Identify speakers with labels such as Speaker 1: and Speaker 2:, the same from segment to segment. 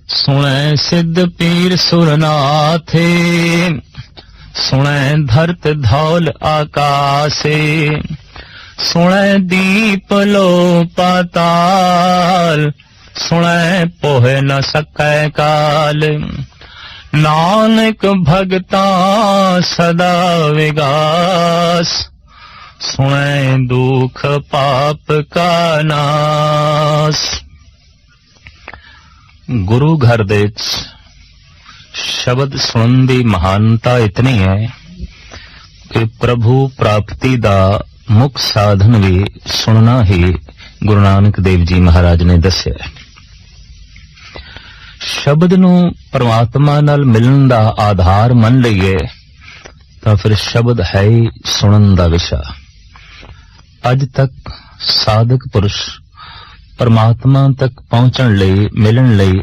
Speaker 1: सुनै सिद्ध पीर सुरनाथे, सुनै धरत धौल आकाशे, सुनै दीप लो पाताल, सुनै पोहे न सकै काल। नानक भगता सदा विगास, सुनै दुख पाप का नास। गुरु घर दे शब्द सुनन दी महानता इतनी है कि प्रभु प्राप्ति दा मुख साधन भी सुनना ही गुरु नानक देव जी महाराज ने दस्या। शब्द नूं परमात्मा नाल मिलन दा आधार मन लईए तां फिर शब्द है ही सुनन दा विषा। अज तक साधक पुरुष परमात्मा तक पहुंचण लई मिलन लई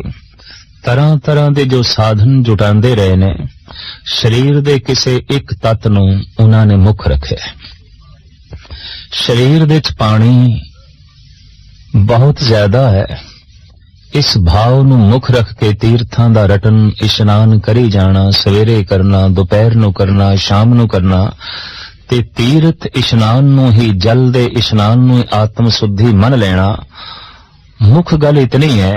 Speaker 1: तरह तरह दे जो साधन जुटांदे रहे ने, शरीर दे किसे एक तत्त नूं उन्हां ने मुख रखिया। शरीर दे च पानी बहुत ज्यादा है, इस भाव नूं मुख रख के तीर्थां दा रटन इशनान करी जाना, सवेरे करना, दोपहर नूं करना, शाम नूं करना, ते तीर्थ इशनान नूं ही जल दे इशनान नूं आत्म शुद्धि मन लेना। मुख गल इतनी है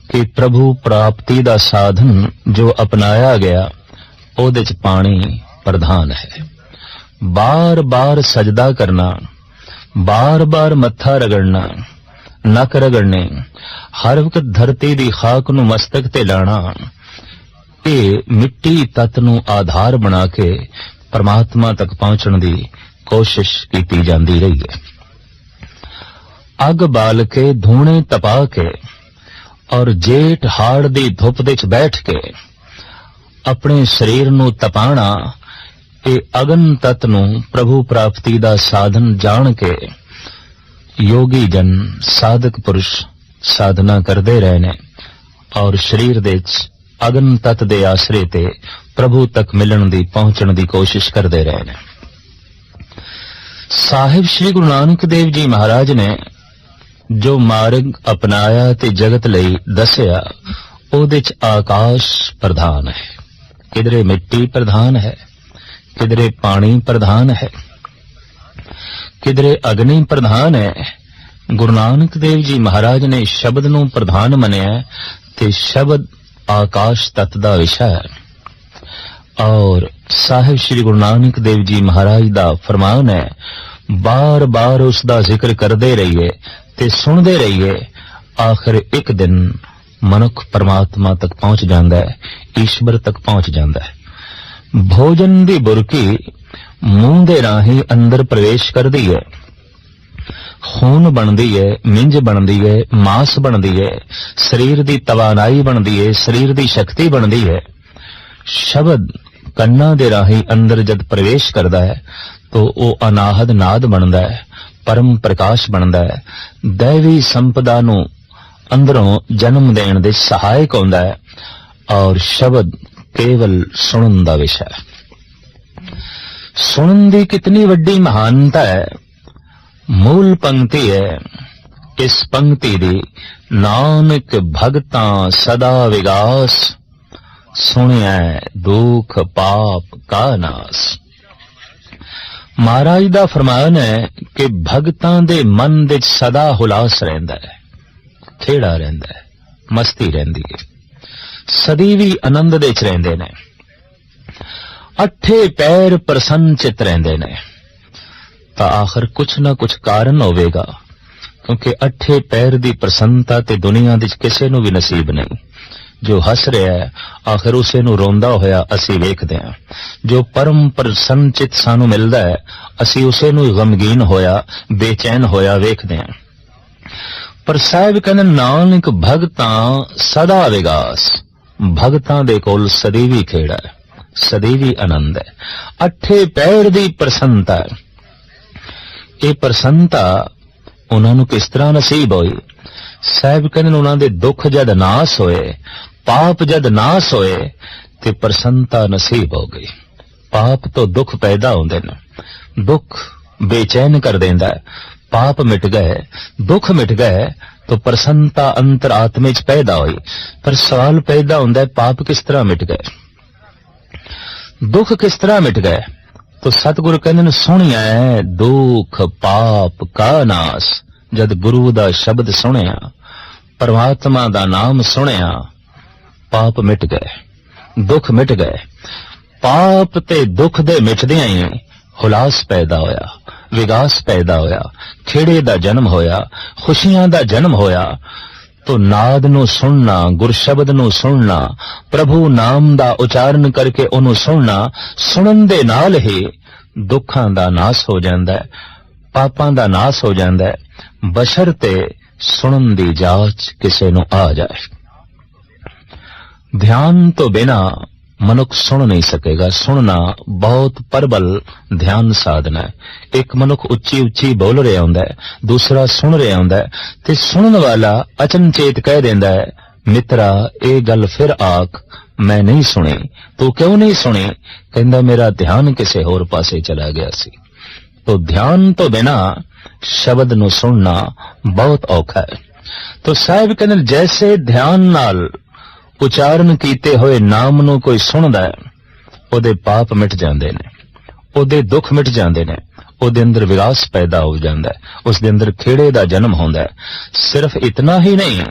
Speaker 1: कि प्रभु प्राप्ति दा साधन जो अपनाया गया ओदे च पानी प्रधान है। बार बार सजदा करना, बार बार मत्था रगड़ना, नक रगड़ने, हर वक्त धरती दी खाक नूं मस्तक ते लाना, ये मिट्टी तत्त नूं आधार बना के परमात्मा तक पहुंचण दी कोशिश की जाती रही है। अग बाल के, धूणे तपा के और जेठ हाड़ दी धुप दे च बैठ के अपने शरीर नूं तपाना, ये अगन तत्त नूं प्रभु प्राप्ति दा साधन जान के योगी जन साधक पुरुष साधना करते रहे ने और शरीर दे च अगन तत्त दे आसरे ते प्रभु तक मिलन दी पहुंचण दी कोशिश करते रहे ने। साहिब श्री गुरु नानक देव जी महाराज ने जो मार्ग अपनाया ते जगत लई दसिया, ओदे च आकाश प्रधान है, किधरे मिट्टी प्रधान है, किधरे पानी प्रधान है, किधरे अग्नि प्रधान है। गुरु नानक देव जी महाराज ने शब्द नूं प्रधान मनिया ते शब्द आकाश तत्त दा विषय है। और साहिब श्री गुरु नानक देव जी महाराज दा फरमान है, बार बार उसका जिक्र करते रहिए ते सुनते रहिए, आखिर एक दिन मनुख परमात्मा तक पहुंच जाता है, ईश्वर तक पहुंच जाता है। भोजन दी बुरकी मूंह दे राही अंदर प्रवेश करती है, खून बनती है, मिंज बनती है, मांस बनती है, शरीर की तवानाई बनती है, शरीर की शक्ति बनती है। शब्द कन्ना दे राही अंदर जद प्रवेश करता है तो वो अनाहद नाद बनता है, परम प्रकाश बनता है, दैवी संपदा नूं अंदरों जन्म देण दे सहायक होंदा है। और शब्द केवल सुनन दा विषय है। सुनन दी कितनी वड्डी महानता है। मूल पंक्ति है इस पंक्ति दी, नानक भगतां सदा विगास, सुनिया दुख पाप का नास। महाराज दा फरमान है कि भगतां दे मन दे सदा हुलास रहिंदा है, खेड़ा रहिंदा है, मस्ती रहिंदी है, सदी भी आनंद दे च रहिंदे ने, अठे पैर प्रसन्न चित रहिंदे ने। तां आखिर कुछ ना कुछ कारण होवेगा, क्योंकि अठे पैर दी प्रसन्नता ते दुनिया दे किसे नूं भी नसीब नहीं। जो हस रहा है आखिर उसे नूं रोंदा होया असी वेखदे हां, जो परम प्रसन्न चित सानू मिलदा है असी उसे नूं गमगीन होया बेचैन होया वेखदे हां। पर साहिब कहंदे नानक भगतां सदा विगास, भगतां दे कोल सदैवी खेड़ा है, सदैवी आनंद है। अठे पैर दी प्रसन्नता है। ये प्रसन्नता उन्हां नूं किस तरह नसीब होई? साहिब कहंदे उन्हां दे दुख जद नाश होए, पाप जद नाश होए ते प्रसन्नता नसीब हो गई। पाप तो दुख पैदा होंदे ने, दुख बेचैन कर देंदा है, पाप मिट गए, दुख मिट गए, तो प्रसन्नता अंतर आत्मे च पैदा हुई। पर सवाल पैदा होंदा है, पाप किस तरह मिट गए, दुख किस तरह मिट गए? तो सतगुरु कहंदे ने, सुनिया है दुख पाप का नास। जद गुरु दा शब्द सुनिया, परमात्मा दा नाम सुनिया, पाप मिट गए, दुख मिट गए। पाप ते दुख दे मिटदियां ही हुलास पैदा होया, विगास पैदा होया, खेड़े दा जन्म होया, खुशियां दा जन्म होया। तो नाद नू सुनना, गुरशब्द नू सुनना, प्रभु नाम दा उचारण करके उन्हों सुनना, सुनन दे नाल ही दुखां दा नाश हो जांदा है, पापां दा नाश हो जांदा है, बशर्ते सुनन दी जाच किसे नू आ जाए। ध्यान तो बिना मनुख सुन नहीं सकेगा। सुनना बहुत प्रबल ध्यान साधना है। एक मनुख उच्ची उच्ची बोल रहा होंदा है, दूसरा सुन रहा होंदा है, ते सुनन वाला अचनचेत कह देंदा है, मित्रा ये गल फिर आख, मैं नहीं सुनी। तू क्यों नहीं सुनी? कहंदा मेरा ध्यान किसे होर पासे चला गया सी। तो ध्यान तो बिना शब्द नू सुनना बहुत औखा है। तो साहिब कहंदे जैसे ध्यान नाल उचारण कीते होए नाम नू कोई सुनदा है, ओदे पाप मिट जांदे ने, ओदे दुख मिट जांदे ने, ओदे अंदर विकास पैदा हो जांदा है, उस दे अंदर खेड़े दा जन्म होंदा है। सिर्फ इतना ही नहीं,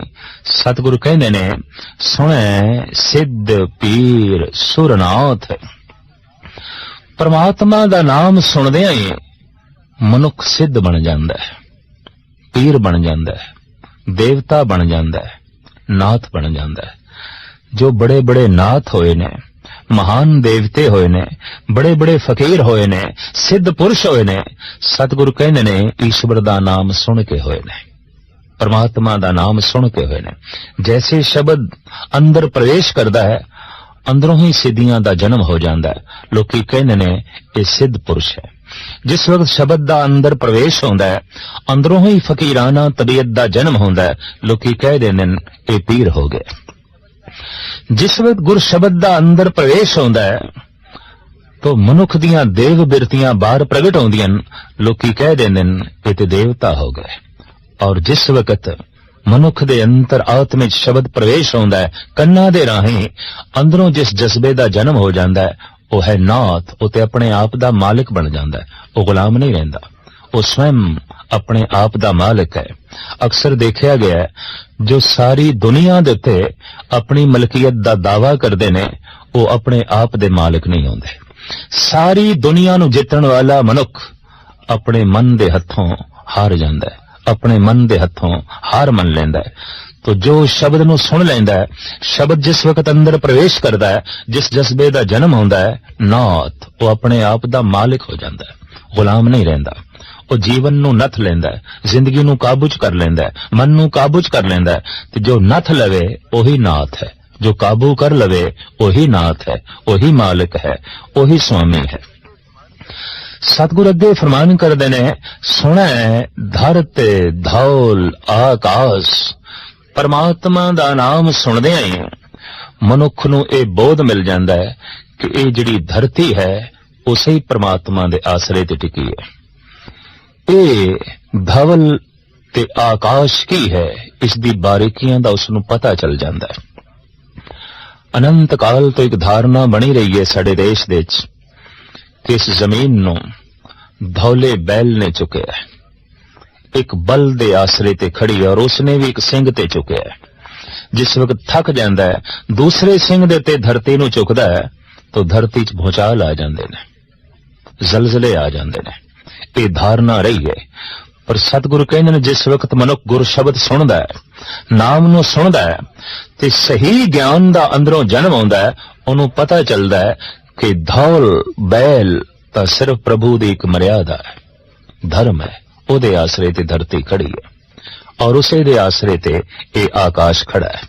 Speaker 1: सतगुरु कहंदे ने, सुने सिद्ध पीर सुरनाथ। परमात्मा दा नाम सुनदियां ही मनुख सिद्ध बन जांदा है, पीर बन जांदा है, देवता बन जांदा है, नाथ बन जांदा है। जो बड़े बड़े नाथ होए ने, महान देवते होए ने, बड़े बड़े फकीर होए ने, सिद्ध पुरुष होए ने, सतगुरु कहने ने ईश्वर दा नाम सुन के होए ने, परमात्मा दा नाम सुन के होए ने। जैसे शब्द अंदर प्रवेश करदा है, अंदरों ही सिद्धियां दा जन्म हो जांदा है। लोकी कहने ने ये सिद्ध पुरुष है। जिस वक्त शब्द दा अंदर प्रवेश होंदा है, अंदरों ही फकीराना तबीयत दा जन्म होंदा है। लोकी कह देने ये पीर हो गए। जिस वक्त गुर शब्द दा अंदर प्रवेश होंदा है, तो मनुख दियां देव बिरतियां बाहर प्रगट होंदियां, लोकी कह देंदे ये ते देवता हो गए। और जिस वक्त मनुख दे अंतर आत्मे शब्द प्रवेश होंदा है, कन्ना दे राही अंदरों जिस जज्बे दा जन्म हो जांदा है, वो है नाथ। वो ते अपने आप दा मालिक बन जांदा है, वो गुलाम नहीं रहंदा, वो स्वयं अपने आप दा मालिक है। अक्सर देखा गया है, जो सारी दुनिया दे उत्ते अपनी मलकीयत दा दावा करदे ने, वो अपने आप दे मालिक नहीं होंदे। सारी दुनिया नू जितण वाला मनुख अपने मन दे हथों हार जांदा है, अपने मन दे हथों हार मन लेंदा है। तो जो शब्द नू सुन लेंदा है, शब्द जिस वक्त अंदर प्रवेश करदा है, जिस जज्बे दा जन्म होंदा है, नाथ वो अपने आप दा मालिक हो जांदा है, गुलाम नहीं रहंदा। वो जीवन नू नथ लेंदा है, जिंदगी नू काबू च कर लेंदा है, मन नू काबू च कर लेंदा है। ते जो नथ लवे वही नाथ है, जो काबू कर लवे वही नाथ है, वही मालिक है, वही स्वामी है। सतगुरु अगे फरमान करदे ने, सुनै धरते धौल आकाश। परमात्मा दा नाम सुनदियां ही मनुख नू ये बोध मिल जांदा है कि ये जिहड़ी धरती है उसे ही परमात्मा दे आसरे ते टिकी है। ये धवल ते आकाश की है, इसदी बारीकियां दा उसनू पता चल जांदा है। अनंत काल तो एक धारणा बनी रही है साडे देश दे विच कि इस जमीन नू धौले बैल ने चुकिया है, एक बल दे आसरे ते खड़ी है, और उसने भी एक सिंह ते चुकिया है। जिस वक्त थक जांदा है, दूसरे सिंह दे ते धरती नू चुकदा है, तो धरती च भूचाल आ जांदे ने, जलजले आ जांदे ने। ये धारणा रही है। पर सतगुरु कहंदे ने, जिस वक्त मनुख गुर शब्द सुनदा है, नाम नू सुनदा है, ते सही ज्ञान दा अंदरों जन्म होंदा है, ओनू पता चलदा है कि धौल बैल तां सिर्फ प्रभु दी एक मर्यादा है, धर्म है। ओदे आसरे ते धरती खड़ी है, और उसे दे आसरे ते ये आकाश खड़ा है।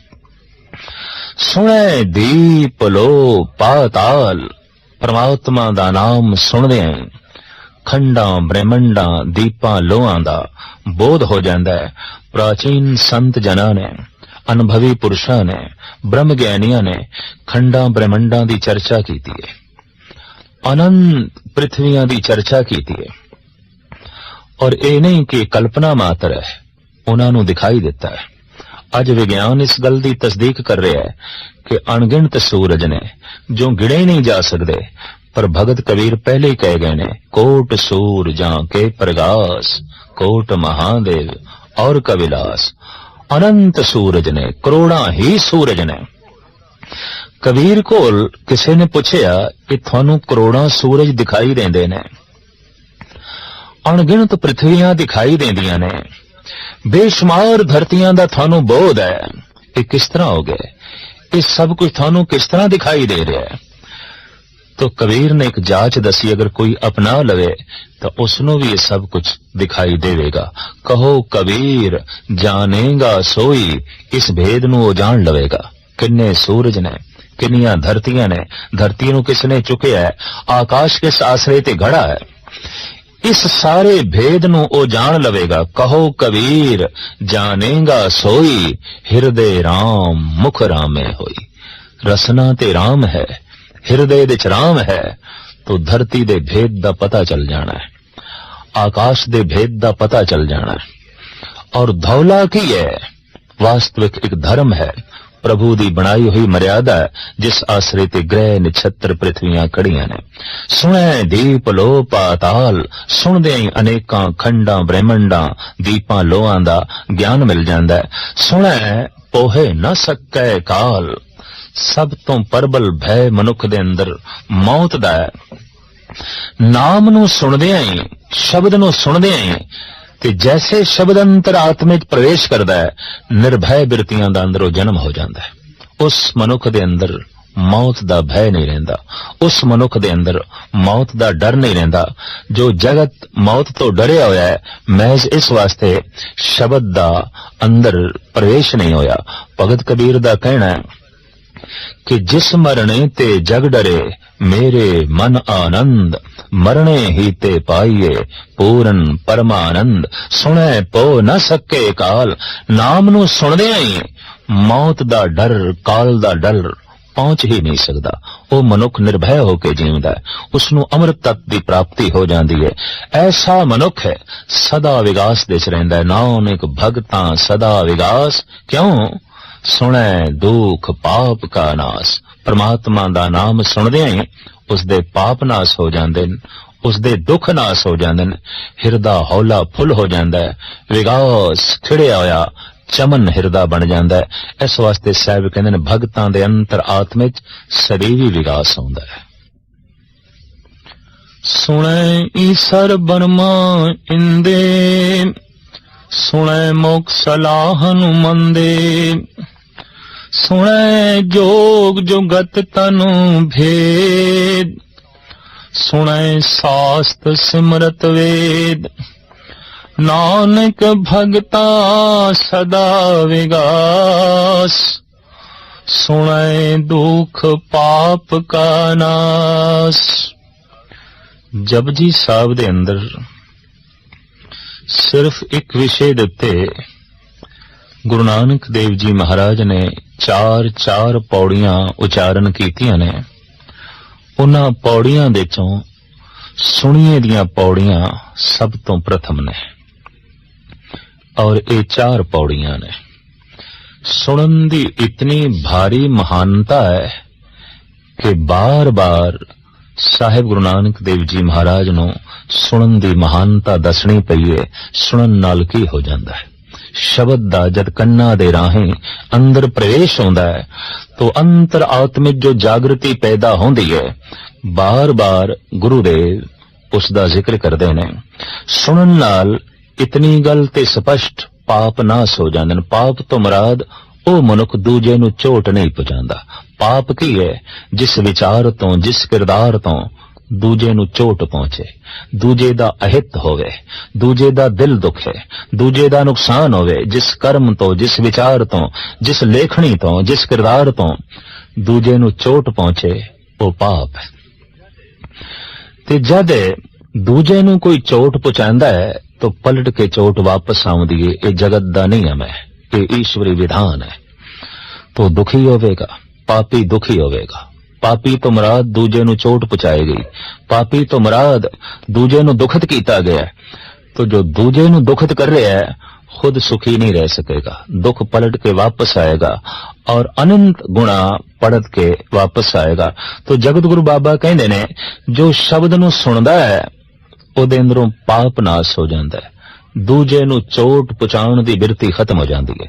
Speaker 1: सुने दीप लो पाताल। परमात्मा दा नाम सुनदे हैं खंडां ब्रह्मंडां दीपां लोहां दा बोध हो जांदा है। प्राचीन संत जना ने, अनुभवी पुरुषां ने, ब्रह्म ज्ञानियां ने खंडां ब्रह्मंडां दी चर्चा कीती है, अनंत पृथ्वियां दी चर्चा कीती है। और ये नहीं कि कल्पना मात्र है, उन्होंने दिखाई देता है। अज विज्ञान इस गल की तस्दीक कर रहा है कि अणगिणत सूरज ने जो गिणे नहीं जा सकते, पर भगत कबीर पहले ही कह गए ने, कोट सूरजां के प्रगास, कोट महादेव और कविलास। अनंत सूरज ने, करोड़ा ही सूरज ने। कबीर कोल किसी ने पूछया कि थानू करोड़ा सूरज दिखाई देंदे ने, अणगिणत पृथ्वियां दिखाई देंदियां ने, बेशुमार धरतियां दा थानू बोध है, ये किस तरह हो गए? ये सब कुछ थानू किस तरह दिखाई दे रहा है? तो कबीर ने एक जांच दसी, अगर कोई अपना लवे तो उसनों भी ये सब कुछ दिखाई देवेगा। कहो कबीर जानेगा सोई, इस भेद नू वो जान लवेगा। किन्ने सूरज ने, किन्नियां धरतियां ने, धरती नू किसने चुकिया है, आकाश किस आसरे ते घड़ा है, इस सारे भेद नू ओ जान लवेगा। कहो कबीर जानेगा सोई, हिरदे राम मुख रामे होई। रसना ते राम है, हिरदे दे च राम है, तो धरती दे भेद दा पता चल जाना है, आकाश दे भेद दा पता चल जाना है। और धौला की है, वास्तविक एक धर्म है, प्रभु दी बनाई हुई मर्यादा है, जिस आसरे ते ग्रह नक्षत्र पृथ्वियां खड़ियां ने। सुने दीप लो पाताल, सुनदे ही अनेकां खंडां ब्रह्मंडां दीपां लोहां दा ज्ञान मिल जांदा है। सुने पोहे न सकै काल, सब तो परबल भय मनुख दे अंदर मौत दा है। नाम नू सुनदियां ही, शब्द नू सुनदियां ही, ते जैसे शब्द अंतर आत्मे च प्रवेश करदा है, निर्भय बिरतियां दा अंदरों जन्म हो जांदा है। उस मनुख दे अंदर मौत दा भय नहीं रहिंदा, उस मनुख दे अंदर मौत दा डर नहीं रहिंदा। जो जगत मौत तो डरिया होया है, महज इस वास्ते शब्द दा अंदर प्रवेश नहीं होया। भगत कबीर दा कहना है कि जिस मरने ते जग डरे, मेरे मन आनंद, मरने ही ते पाइए पूरन परमानंद। सुने पो न सके काल, नाम नू सुनदियां ही मौत दा डर, काल दा डर पहुंच ही नहीं सकता। वो मनुख निर्भय होके जीवदा है, उसनू अमृत तत्व की प्राप्ति हो जाती है। ऐसा मनुख है सदा विगास दे च रहिंदा है। नानक भगतां सदा विगास, क्यों? सुने दुख पाप का नाश। परमात्मा दा नाम सुनदियां ही उसदे पाप नाश हो जांदे ने, उसदे दुख नाश हो जांदे ने, हिरदा हौला फुल हो जांदा है, विगास खिड़िया होया चमन हिरदा बन जांदा है। इस वास्ते साहिब कहंदे ने भगतां दे अंतर आत्मे च सदैवी विगास हुंदा है। सुने ईसर बर्मा इंदे, सुने मोक्ष सलाह नु मंदे, सुने जोग जुगत तनु भेद, सुने शास्त्र सिमरत वेद, नानक भगता सदा विगास, सुने दुख पाप का नाश। जपजी साहब दे अंदर सिर्फ एक विषय दे उत्ते गुरु नानक देव जी महाराज ने चार पौड़ियां उचारण कीतियां ने। उन्हां पौड़ियां दे चों सुनिए दियां पौड़ियां सब तो प्रथम ने, और ये 4 पौड़ियां ने। सुनन दी इतनी भारी महानता है कि बार बार साहिब गुरु नानक देव जी महाराज नूं सुनन दी महानता दसनी पई है। सुनन नाल की हो जांदा है, शब्द दा जद कन्ना दे राहें अंदर प्रवेश होंदा है तो अंतर आत्मिक जो जागृति पैदा होंदी है। बार बार गुरुदेव उसदा जिक्र करदे ने। सुनन नाल इतनी गल ते स्पष्ट पाप नाश हो जांदे ने। पाप तो मुराद ओ मनुख दूजे नूं चोट नहीं पहुंचांदा। पाप की है? जिस विचार तो, जिस किरदार तो दूजे नूं चोट पहुंचे, दूजे दा अहित होवे, दूजे दा दिल दुखे, दूजे दा नुकसान होवे। जिस कर्म तो, जिस विचार तो, जिस लेखनी तो, जिस किरदार तो दूजे नूं चोट पहुंचे, वो पाप है। ते जद दूजे नूं कोई चोट पहुंचांदा है तो पलट के चोट वापस आउंदी है। ये जगत दा नियम है, ये ईश्वरी विधान है। तो दुखी होवेगा, पापी दुखी होवेगा। पापी तो मुराद दूजे नूं चोट पहुंचाएगी, पापी तो मुराद दूजे नूं दुखत कीता गया। तो जो दूजे ਨੂੰ दुखित कर रहा है खुद सुखी नहीं रह सकेगा, दुख पलट के वापस आएगा और अनंत गुणा पलट के वापस आएगा। तो जगत गुरु बाबा कहते ने जो शब्द ਨੂੰ ਸੁਣਦਾ है ਉਹਦੇ ਅੰਦਰੋਂ पाप नाश हो जाता है, दूजे ਨੂੰ चोट पहुंचाਉਣ ਦੀ ਬਿਰਤੀ खत्म हो जाती है।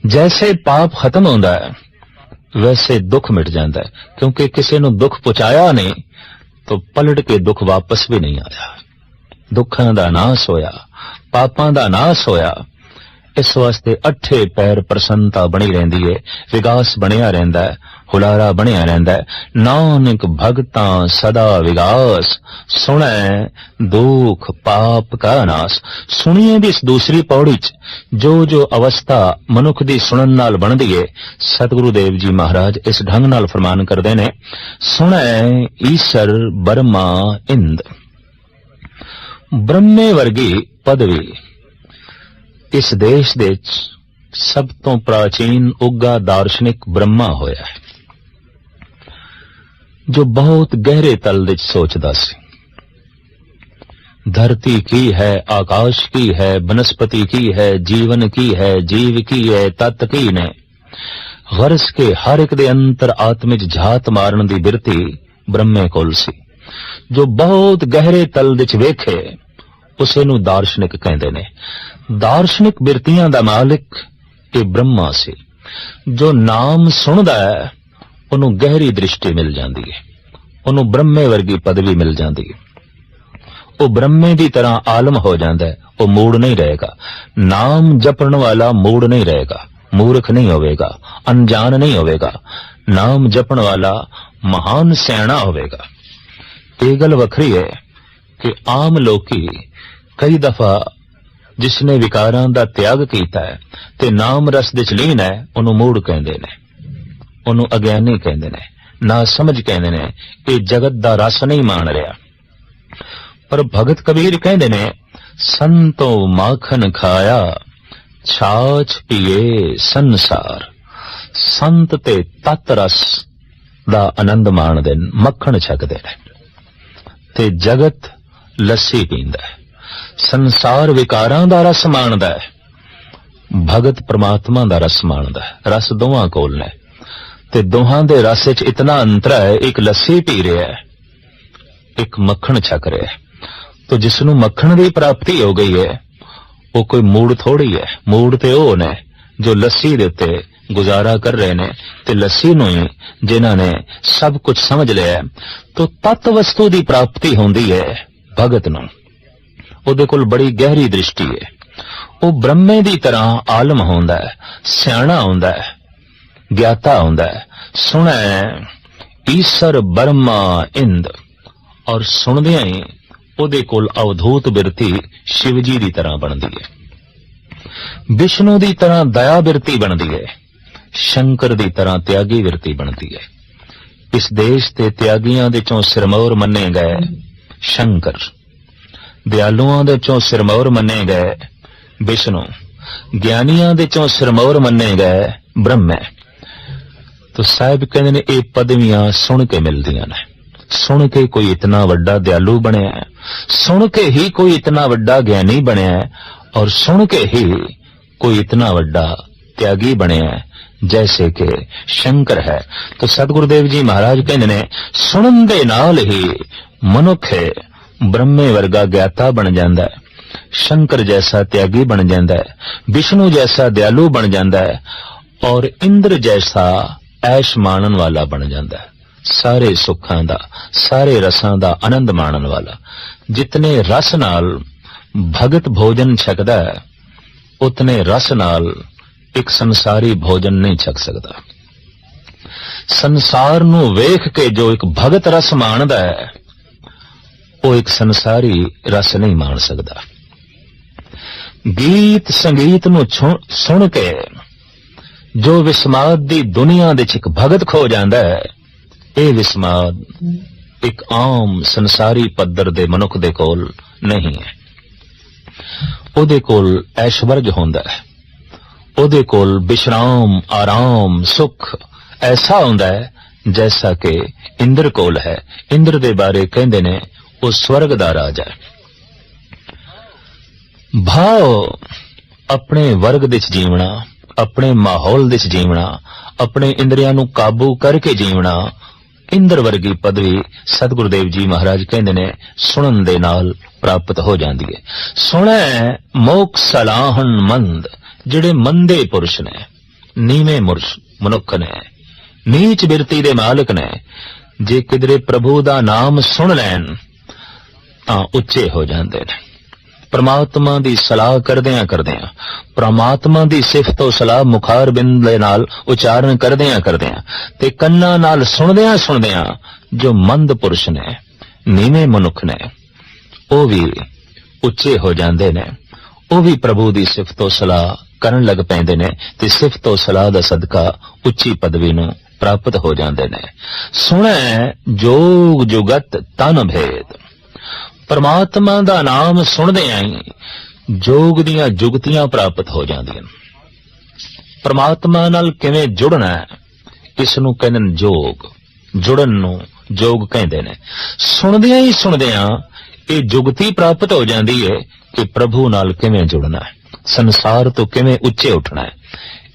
Speaker 1: जैसे पाप खत्म होता है वैसे दुख मिट जाता है, क्योंकि किसी ਨੂੰ दुख पहुंचाया नहीं तो पलट के दुख वापस भी नहीं आया। दुखां दा नाश होया, पापां दा नाश होया। इस वास्ते अठे पैर प्रसन्नता बनी रहिंदी है, विकास बनिया रहिंदा है, हुलारा बनिया रहिंदा है। नानक भगतां सदा विकास, सुनै दुख पाप का नाश। सुनिए भी इस दूसरी पौड़ी च जो जो अवस्था मनुख दी सुनन नाल बनदी है, सतगुरु देव जी महाराज इस ढंग नाल फरमान करदे ने, सुनै ईश्वर बर्मा इंद। ब्रह्मे वर्गी पदवी इस देश दे सब तो प्राचीन उगा दार्शनिक ब्रह्मा होया है, जो बहुत गहरे तल विच सोचदा सी। धरती की है, आकाश की है, वनस्पति की है, जीवन की है, जीव की है, तत्त की ने। गरज के हर एक दे अंतर आत्म च झात मारन दी बिरती ब्रह्मे कोल सी। जो बहुत गहरे तल विच वेखे उसे नूं दार्शनिक कहंदे ने। दार्शनिक बिरतियां दा मालिक ये ब्रह्मा सी। जो नाम सुनदा है उन्हों गहरी दृष्टि मिल जाती है, उन्हों ब्रह्मे वर्गी पदवी मिल जाती है। वो ब्रह्मे की तरह आलम हो जाता है, वो मूड नहीं रहेगा। नाम जपण वाला मूड नहीं रहेगा, मूर्ख नहीं होवेगा, अनजान नहीं होवेगा। नाम जपण वाला महान सियाणा होवेगा। ये गल वखरी है कि आम लोकी कई दफा जिसने विकारां दा त्याग कीता है ते नाम रस दे लीन है, उन्हों मूड कहंदे ने, उन्हों अज्ञानी कहंदे ने, ना समझ कहंदे ने, ये जगत दा रस नहीं मान रहा। पर भगत कबीर कहंदे ने, संतो माखन खाया छाछ पिए संसार। संत ते तत रस दा आनंद माणदे ने, मक्खन छकदे ने, ते जगत लस्सी पींदा है। संसार विकारां दा रस माणदा है, भगत परमात्मा दा रस माणदा है। रस दोवां कोल ने ते दोहां दे रस च इतना अंतर है, एक लस्सी पी रहा है, एक मक्खन छक रहा है। तो जिसनों मक्खन की प्राप्ति हो गई है वो कोई मूड थोड़ी है, मूड ते वो ने जो लस्सी दे उत्ते गुजारा कर रहे ने, ते लस्सी नूं ही जिन्हां ने सब कुछ समझ लिया। तो तत्त वस्तु की प्राप्ति होंदी है भगत नूं, ਉਹਦੇ ਕੋਲ बड़ी गहरी दृष्टि है। वो ब्रह्मे की तरह आलम होंदा है, सियाणा होंदा है, ज्ञाता होंदा है। सुनै ईश्वर बर्मा इंद, और सुनदियां ही ਉਹਦੇ कोल अवधूत बिरती शिव जी की तरह बनती है, विष्णु की तरह दया बिरती बनती है, शंकर की तरह त्यागी बिरती बनती है। इस देश के त्यागियां दे चों सिरमौर मन्ने गए शंकर, दयालुआं दे चों सिरमौर मन्ने गए विष्णु, ज्ञानियां दे चों सिरमौर मन्ने गए ब्रह्म। तो साहिब कहते ने ये पदवियां सुन के मिलदियां ने। सुन के कोई इतना वड्डा दयालु बनया है, सुन के ही कोई इतना वड्डा ज्ञानी बनया है, और सुन के ही कोई इतना वड्डा त्यागी बनया है जैसे कि शंकर है। तो सतगुरुदेव जी महाराज कहते ने सुनन दे नाल ही मनुख ब्रह्मे वर्गा ज्ञाता बन जाता है, शंकर जैसा त्यागी बन जाता है, विष्णु जैसा दयालु बन जाता है, और इंद्र जैसा ऐश माणन वाला बन जाता है। सारे सुखां दा, सारे रसां दा आनंद माणन वाला। जितने रस नाल भगत भोजन छकदा है, उतने रस नाल एक संसारी भोजन नहीं छक सकता। संसार नूं वेख के जो एक भगत रस माणदा है, वो एक संसारी रस नहीं मान सकता। गीत संगीत नूं सुन के जो विस्माद दी दुनिया दे च एक भगत खो जांदा है, ये विस्माद एक आम संसारी पद्धर दे मनुख दे कोल नहीं है। ओदे कोल ऐश्वर्य होंदा है, ओदे कोल विश्राम आराम सुख ऐसा होंदा है जैसा कि इंद्र कोल है। इंद्र दे बारे कहंदे ने वो स्वर्ग दा राजा है। ਭਾਵ ਆਪਣੇ ਵਰਗ ਦੇ ਵਿੱਚ ਜੀਵਣਾ, ਆਪਣੇ ਮਾਹੌਲ ਦੇ ਵਿੱਚ ਜੀਵਣਾ, ਆਪਣੇ ਇੰਦਰੀਆਂ ਨੂੰ ਕਾਬੂ ਕਰਕੇ ਜੀਵਣਾ, ਇੰਦਰ ਵਰਗੀ ਪਦਵੀ ਸਤਿਗੁਰੂ ਦੇਵ ਜੀ ਮਹਾਰਾਜ ਕਹਿੰਦੇ ਨੇ ਸੁਣਨ ਦੇ ਨਾਲ ਪ੍ਰਾਪਤ ਹੋ ਜਾਂਦੀ ਹੈ। ਸੁਣੈ ਮੋਖ ਸਲਾਹਣ ਮੰਦ, ਜਿਹੜੇ ਮੰਦੇ ਪੁਰਸ਼ ਨੇ, ਨੀਵੇਂ ਮਨੁੱਖ ਨੇ, ਨੀਚ ਬਿਰਤੀ ਦੇ ਮਾਲਕ ਨੇ, ਜੇ ਕਿਧਰੇ ਪ੍ਰਭੂ ਦਾ ਨਾਮ ਸੁਣ ਲੈਣ ਤਾਂ ਉੱਚੇ ਹੋ ਜਾਂਦੇ ਨੇ। ਪ੍ਰਮਾਤਮਾ ਦੀ ਸਲਾਹ ਕਰਦਿਆਂ ਕਰਦਿਆਂ, ਪ੍ਰਮਾਤਮਾ ਦੀ ਸਿਫਤ ਤੇ ਸਲਾਹ ਮੁਖਾਰ ਬਿੰਦ ਦੇ ਨਾਲ ਉਚਾਰਨ ਕਰਦਿਆਂ ਕਰਦਿਆਂ ਤੇ ਕੰਨਾਂ ਨਾਲ ਸੁਣਦਿਆਂ ਸੁਣਦਿਆਂ ਜੋ ਮੰਦ ਪੁਰਸ਼ ਨੇ, ਨੀਵੇਂ ਮਨੁੱਖ ਨੇ, ਉਹ ਵੀ ਉੱਚੇ ਹੋ ਜਾਂਦੇ ਨੇ। ਉਹ ਵੀ ਪ੍ਰਭੂ ਦੀ ਸਿਫਤ ਤੇ ਸਲਾਹ ਕਰਨ ਲੱਗ ਪੈਂਦੇ ਨੇ ਤੇ ਸਿਫਤ ਤੇ ਸਲਾਹ ਦਾ ਸਦਕਾ ਉੱਚੀ ਪਦਵੀ ਨੂੰ ਪ੍ਰਾਪਤ ਹੋ ਜਾਂਦੇ ਨੇ। ਸੁਣੈ ਜੋਗ ਜੁਗਤ ਤਨ ਭੇਦ, ਪਰਮਾਤਮਾ ਦਾ ਨਾਮ ਸੁਣਦਿਆਂ ਹੀ ਜੋਗ ਦੀਆਂ ਜੁਗਤੀਆਂ ਪ੍ਰਾਪਤ ਹੋ ਜਾਂਦੀਆਂ। ਪਰਮਾਤਮਾ ਨਾਲ ਕਿਵੇਂ ਜੁੜਨਾ ਹੈ, ਇਸ ਨੂੰ ਕਹਿੰਦੇ ਨੇ ਜੋਗ। ਜੁੜਨ ਨੂੰ ਜੋਗ ਕਹਿੰਦੇ ਨੇ। ਸੁਣਦਿਆਂ ਹੀ ਸੁਣਦਿਆਂ ਇਹ ਜੁਗਤੀ ਪ੍ਰਾਪਤ ਹੋ ਜਾਂਦੀ ਹੈ ਕਿ ਪ੍ਰਭੂ ਨਾਲ ਕਿਵੇਂ ਜੁੜਨਾ ਹੈ, ਸੰਸਾਰ ਤੋਂ ਕਿਵੇਂ ਉੱਚੇ ਉੱਠਣਾ ਹੈ।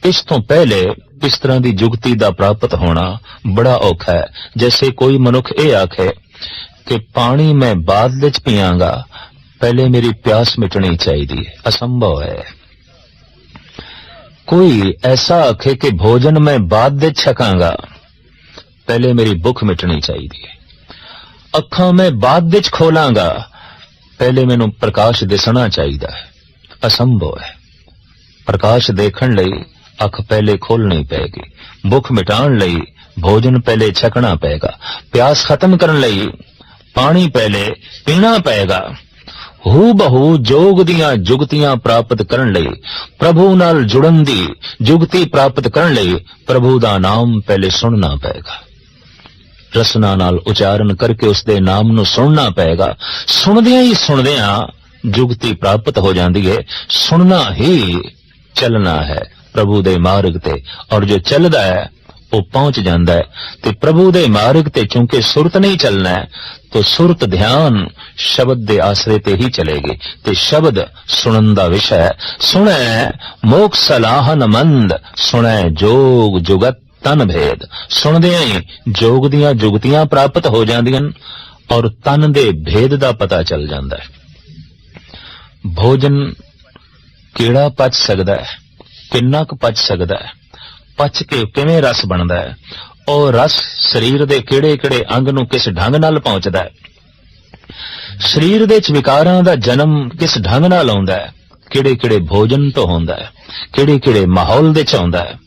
Speaker 1: ਇਸ ਤੋਂ ਪਹਿਲੇ ਇਸ ਤਰ੍ਹਾਂ ਦੀ ਜੁਗਤੀ ਦਾ ਪ੍ਰਾਪਤ ਹੋਣਾ ਬੜਾ ਔਖਾ ਹੈ। ਜੈਸੇ ਕੋਈ ਮਨੁੱਖ ਇਹ ਆਖੇ ਕਿ ਪਾਣੀ ਮੈਂ ਬਾਅਦ ਵਿੱਚ ਪੀਆਂਗਾ, ਪਹਿਲੇ ਮੇਰੀ ਪਿਆਸ ਮਿਟਣੀ ਚਾਹੀਦੀ ਹੈ, ਅਸੰਭਵ ਹੈ। ਕੋਈ ਐਸਾ ਆਖੇ ਕਿ ਭੋਜਨ ਮੈਂ ਬਾਅਦ ਵਿੱਚ ਛਕਾਂਗਾ, ਪਹਿਲੇ ਮੇਰੀ ਭੁੱਖ ਮਿਟਣੀ ਚਾਹੀਦੀ ਹੈ। ਅੱਖਾਂ ਮੈਂ ਬਾਅਦ ਵਿੱਚ ਖੋਲਾਂਗਾ, ਪਹਿਲੇ ਮੈਨੂੰ ਪ੍ਰਕਾਸ਼ ਦਿਸਣਾ ਚਾਹੀਦਾ ਹੈ, ਅਸੰਭਵ ਹੈ। ਪ੍ਰਕਾਸ਼ ਦੇਖਣ ਲਈ ਅੱਖ ਪਹਿਲੇ ਖੋਲਣੀ ਪਏਗੀ, ਭੁੱਖ ਮਿਟਾਉਣ ਲਈ ਭੋਜਨ ਪਹਿਲੇ ਛਕਣਾ ਪਏਗਾ, ਪਿਆਸ ਖਤਮ ਕਰਨ ਲਈ ਪਾਣੀ ਪਹਿਲੇ ਪੀਣਾ ਪਏਗਾ। ਹੂ ਬਹੂ ਜੋਗ ਦੀਆਂ ਜੁਗਤੀਆਂ ਪ੍ਰਾਪਤ ਕਰਨ ਲਈ, ਪ੍ਰਭੂ ਨਾਲ ਜੁੜਨ ਦੀ ਜੁਗਤੀ ਪ੍ਰਾਪਤ ਕਰਨ ਲਈ ਪ੍ਰਭੂ ਦਾ ਨਾਮ ਪਹਿਲੇ ਸੁਣਨਾ ਪਏਗਾ, ਰਸਨਾ ਨਾਲ ਉਚਾਰਨ ਕਰਕੇ ਉਸ ਦੇ ਨਾਮ ਨੂੰ ਸੁਣਨਾ ਪਏਗਾ। ਸੁਣਦਿਆਂ ਹੀ ਸੁਣਦਿਆਂ ਜੁਗਤੀ ਪ੍ਰਾਪਤ ਹੋ ਜਾਂਦੀ ਹੈ। ਸੁਣਨਾ ਹੀ ਚੱਲਣਾ ਹੈ ਪ੍ਰਭੂ ਦੇ ਮਾਰਗ ਤੇ, ਔਰ ਜੋ ਚੱਲਦਾ ਹੈ ਉਹ ਪਹੁੰਚ ਜਾਂਦਾ ਹੈ। ਤੇ ਪ੍ਰਭੂ ਦੇ ਮਾਰਗ ਤੇ ਚੂੰਕਿ ਸੁਰਤ ਨਹੀਂ ਚੱਲਣਾ ਹੈ तो सुरत ध्यान शब्द दे आसरे ते ही चलेगी। ते शब्द सुनन दा विषय है। सुनै मोख सलाहन मंद, सुनै जोग जुगत तन भेद। सुनदियां ही जोग दियां जुगतियां प्राप्त हो जांदियां और तन दे भेद दा पता चल जांदा है। भोजन किहड़ा पच सकदा है, किन्ना क पच सकदा है, पच के किवें रस बनदा है, और रस शरीर दे किहड़े-किहड़े अंग नूं किस ढंग नाल पहुंचदा है, शरीर दे विच विकारां दा जन्म किस ढंग नाल आउंदा है, किहड़े-किहड़े भोजन तो होंदा है, किहड़े-किहड़े माहौल दे च आउंदा है।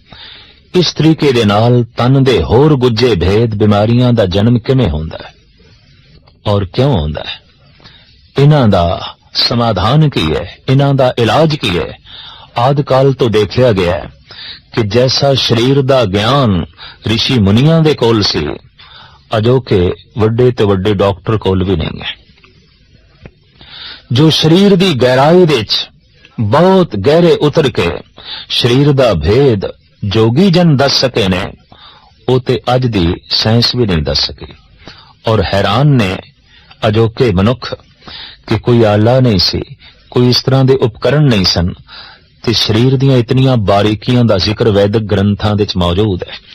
Speaker 1: इस तरीके दे नाल तन दे होर गुज्जे भेद बीमारियां दा जन्म किवें होंदा है और क्यों होंदा है, इन्हां दा समाधान की है, इन्हां दा इलाज की है। आदि काल तो देखा गया है कि जैसा शरीर दा ज्ञान ऋषि मुनियां दे कोल सी, अजोके वड्डे ते वड्डे डॉक्टर कोल भी नहीं है। जो शरीर दी गहराई दे विच बहुत गहरे उतर के शरीर दा भेद जोगी जन दस सके ने, वो ते अज दी साइंस भी नहीं दस सकी। और हैरान ने अजोके मनुख कि कोई आला नहीं सी, कोई इस तरह दे उपकरण नहीं सन, ते शरीर दियां इतनियां बारीकियां दा जिक्र वैदिक ग्रंथां दे विच मौजूद है।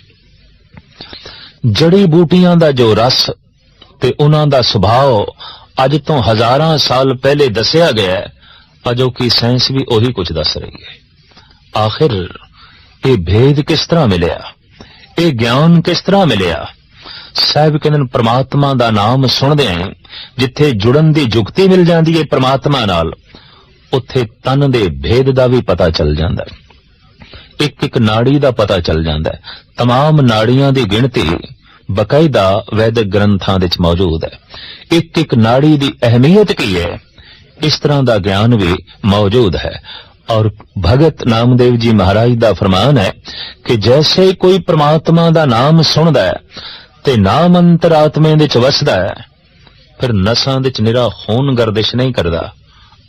Speaker 1: जड़ी बूटियां दा जो रस ते उन्हां दा सुभाव अज तो हजारां साल पहले दसिया गया है, अजोकी साइंस भी ओही कुछ दस रही है। आखिर ये भेद किस तरह मिलिया, ये ज्ञान किस तरह मिलिया? साहिब कहंदे परमात्मा दा नाम सुनदे हैं, जिथे जुड़न दी जुगती मिल जाती है परमात्मा नाल, उत्थे तन दे भेद दा भी पता चल जाता है। एक एक नाड़ी दा पता चल जाता है। तमाम नाड़ियां दी गिणती बकायदा वैदिक ग्रंथां दे विच मौजूद है। एक एक नाड़ी दी अहमियत की है, इस तरह दा ज्ञान भी मौजूद है। और भगत नामदेव जी महाराज दा फरमान है कि जैसे कोई परमात्मा दा नाम सुनदा है ते नाम अंतरात्मे दे विच वसदा है, फिर नसां दे विच निरा खून गर्दिश नहीं करदा,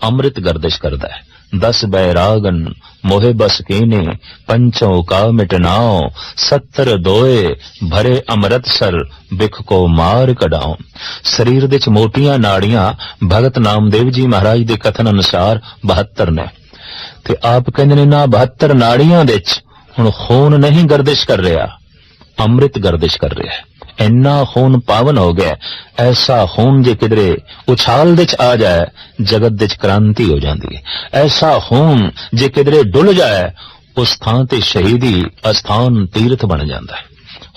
Speaker 1: अमृत गर्दिश करदा है। 10 बैरागन मोहे बस कीने पंचों का मिटनाओ 70 दोए भरे अमृतसर बिख को मार कढाओ। ਸਰੀਰ ਦੇ ਵਿੱਚ ਮੋਟੀਆਂ ਨਾੜੀਆਂ ਭਗਤ ਨਾਮਦੇਵ ਜੀ ਮਹਾਰਾਜ ਦੇ ਕਥਨ ਅਨੁਸਾਰ 72 ਨੇ ਤੇ ਆਪ ਕਹਿੰਦੇ ਨੇ ਨਾ 72 ਨਾੜੀਆਂ ਦੇ ਵਿੱਚ ਹੁਣ ਖੂਨ ਨਹੀਂ ਗਰਦਿਸ਼ ਕਰ ਰਿਹਾ, ਅੰਮ੍ਰਿਤ ਗਰਦਿਸ਼ ਕਰ ਰਿਹਾ ਹੈ। ਇੰਨਾ ਖੂਨ ਪਾਵਨ ਹੋ ਗਿਆ, ਐਸਾ ਖੂਨ ਜੇ ਕਿਧਰੇ ਉਛਾਲ ਦੇ ਚ ਆ ਜਾਏ ਜਗਤ ਦੇ ਚ ਕ੍ਰਾਂਤੀ ਹੋ ਜਾਂਦੀ ਹੈ। ਐਸਾ ਖੂਨ ਜੇ ਕਿਧਰੇ ਡੁੱਲ ਜਾਏ ਉਸ ਥਾਂ ਤੇ ਸ਼ਹੀਦੀ ਅਸਥਾਨ ਤੀਰਥ ਬਣ ਜਾਂਦਾ ਹੈ।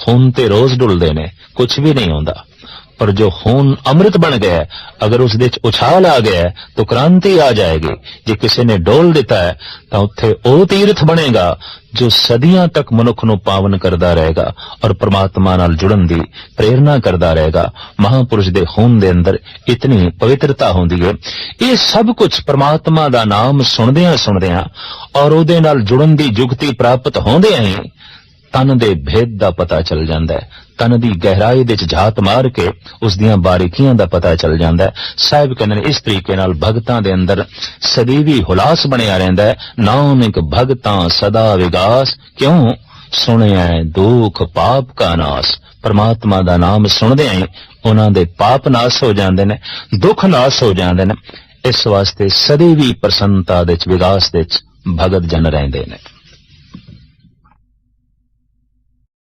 Speaker 1: ਖੂਨ ਤੇ ਰੋਜ਼ ਡੁੱਲਦੇ ਨੇ, ਕੁਝ ਵੀ ਨਹੀਂ ਹੁੰਦਾ, पर जो खून अमृत बन गया अगर उस दे उछाल आ गया तो क्रांति आ जाएगी। जे किसी ने डोल दिता है तो उत्थे ओ तीर्थ बनेगा जो सदियां तक मनुख नूं पावन करदा रहेगा और परमात्मा नाल जुड़न दी प्रेरणा करदा रहेगा। महापुरुष दे खून दे अंदर इतनी पवित्रता होंदी है। ये सब कुछ परमात्मा दा नाम सुनदियां सुनदियां और ओदे नाल जुड़न दी जुगती प्राप्त होंदियां ही तन दे भेद दा पता चल जांदा है। तन दी गहराई दे झात मार के उस दियां बारीकियां दा पता चल जांदा है। साहिब कहंदे ने इस तरीके नाल भगतां दे अंदर सदैवी हुलास बनिया रहिंदा है। नानक भगतां सदा विगास क्यों सुनिया दुख पाप का नाश। परमात्मा दा नाम सुनदे ही उन्हां दे पाप नाश हो जांदे ने, दुख नाश हो जांदे ने। इस वास्ते सदैवी प्रसन्नता दे विगास दे भगत जन रहिंदे ने।